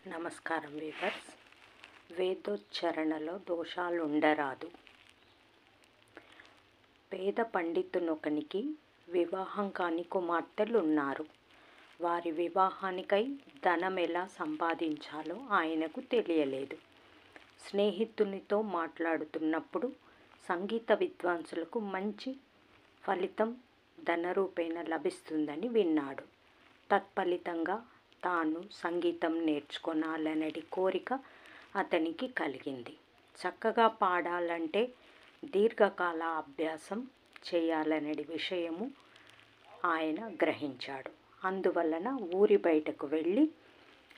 నమస్కారం వీవర్స్. వేదోచ్చరణలో దోషాలుండరాదు. పేద పండితునొకనికి వివాహం కాని కుమార్తెలున్నారు. వారి వివాహానికై ధనం ఎలా సంపాదించాలో ఆయనకు తెలియలేదు. స్నేహితునితో మాట్లాడుతున్నప్పుడు సంగీత విద్వాంసులకు మంచి ఫలితం ధనరూపేణ లభిస్తుందని విన్నాడు. తత్ఫలితంగా తాను సంగీతం నేర్చుకోనాలనే కోరిక అతనికి కలిగింది. చక్కగా పాడాలంటే దీర్ఘకాల అభ్యాసం చేయాలనే విషయము ఆయన గ్రహించాడు. అందువలన ఊరి బయటకు వెళ్ళి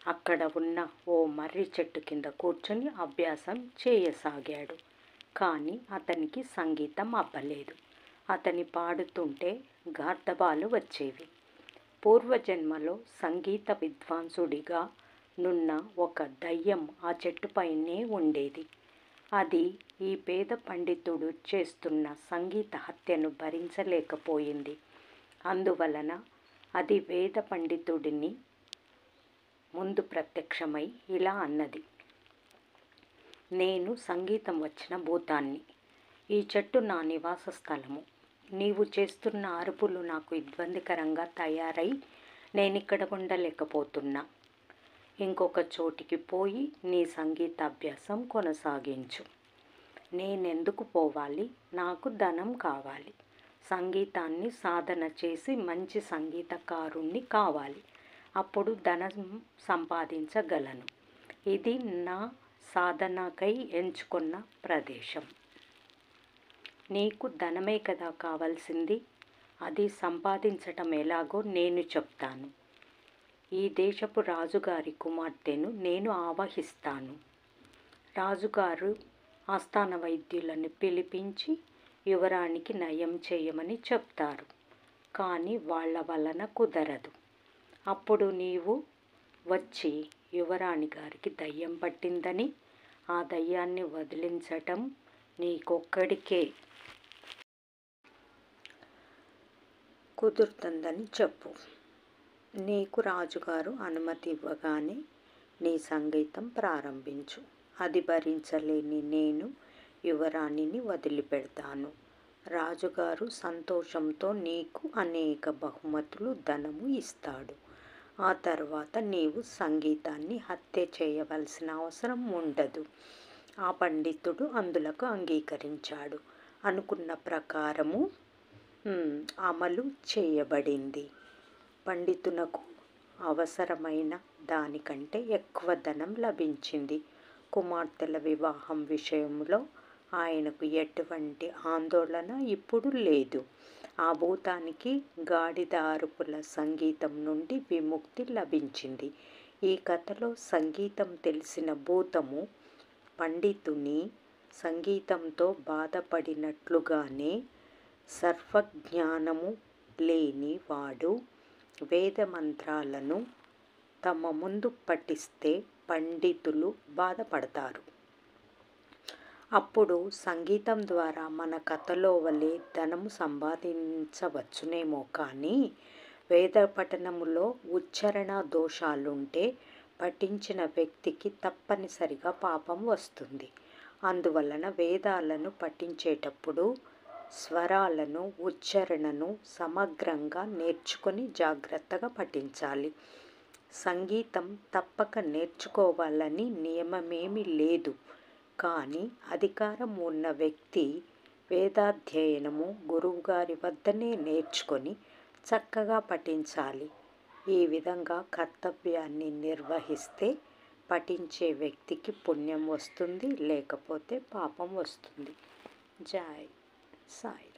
అక్కడ ఉన్న ఓ మర్రి చెట్టు కింద కూర్చొని అభ్యాసం చేయసాగాడు. కానీ అతనికి సంగీతం అబ్బలేదు. అతని పాడుతుంటే గార్ధబాలు వచ్చేవి. పూర్వజన్మలో సంగీత విద్వాంసుడిగా నున్న ఒక దయ్యం ఆ చెట్టుపైనే ఉండేది. అది ఈ పేద పండితుడు చేస్తున్న సంగీత హత్యను భరించలేకపోయింది. అందువలన అది వేద పండితుడిని ముందు ప్రత్యక్షమై ఇలా అన్నది: నేను సంగీతం వచ్చిన భూతాన్ని. ఈ చెట్టు నా నివాస స్థలము. నీవు చేస్తున్న అరుపులు నాకు ఇబ్బందికరంగా తయారై నేనిక్కడ ఉండలేకపోతున్నా. ఇంకొక చోటికి పోయి నీ సంగీతాభ్యాసం కొనసాగించు. నేనెందుకు పోవాలి? నాకు ధనం కావాలి. సంగీతాన్ని సాధన చేసి మంచి సంగీతకారుణ్ణి కావాలి. అప్పుడు ధనం సంపాదించగలను. ఇది నా సాధనకై ఎంచుకున్న ప్రదేశం. నీకు ధనమే కదా కావాల్సింది. అది సంపాదించటం ఎలాగో నేను చెప్తాను. ఈ దేశపు రాజుగారి కుమార్తెను నేను ఆవాహిస్తాను. రాజుగారు ఆస్థాన వైద్యులను పిలిపించి యువరానికి నయం చేయమని చెప్తారు. కానీ వాళ్ళ వలన కుదరదు. అప్పుడు నీవు వచ్చి యువరాణి గారికి దయ్యం పట్టిందని, ఆ దయ్యాన్ని వదిలించటం నీకొక్కడికే కుదురుతుందని చెప్పు. నీకు రాజుగారు అనుమతి ఇవ్వగానే నీ సంగీతం ప్రారంభించు. అది భరించలేని నేను యువరాణిని వదిలిపెడతాను. రాజుగారు సంతోషంతో నీకు అనేక బహుమతులు, ధనము ఇస్తాడు. ఆ తర్వాత నీవు సంగీతాన్ని హత్య చేయవలసిన అవసరం ఉండదు. ఆ పండితుడు అందులకు అంగీకరించాడు. అనుకున్న ప్రకారము అమలు చేయబడింది. పండితునకు అవసరమైన దానికంటే ఎక్కువ ధనం లభించింది. కుమార్తెల వివాహం విషయంలో ఆయనకు ఎటువంటి ఆందోళన ఇప్పుడు లేదు. ఆ భూతానికి గాడిద అరుపుల సంగీతం నుండి విముక్తి లభించింది. ఈ కథలో సంగీతం తెలిసిన భూతము పండితుని సంగీతంతో బాధపడినట్లుగానే, సర్వజ్ఞానము లేని వాడు వేదమంత్రాలను తమ ముందు పఠిస్తే పండితులు బాధపడతారు. అప్పుడు సంగీతం ద్వారా మన కథలో వలె ధనము సంపాదించవచ్చునేమో కానీ, వేద పఠనములో ఉచ్చారణ దోషాలుంటే పఠించిన వ్యక్తికి తప్పనిసరిగా పాపం వస్తుంది. అందువలన వేదాలను పఠించేటప్పుడు స్వరాలను, ఉచ్చారణను సమగ్రంగా నేర్చుకొని జాగ్రత్తగా పఠించాలి. సంగీతం తప్పక నేర్చుకోవాలని నియమమేమీ లేదు. కానీ అధికారం ఉన్న వ్యక్తి వేదాధ్యయనము గురువుగారి వద్దనే నేర్చుకొని చక్కగా పఠించాలి. ఈ విధంగా కర్తవ్యాన్ని నిర్వహిస్తే పఠించే వ్యక్తికి పుణ్యం వస్తుంది, లేకపోతే పాపం వస్తుంది. జై సాయి.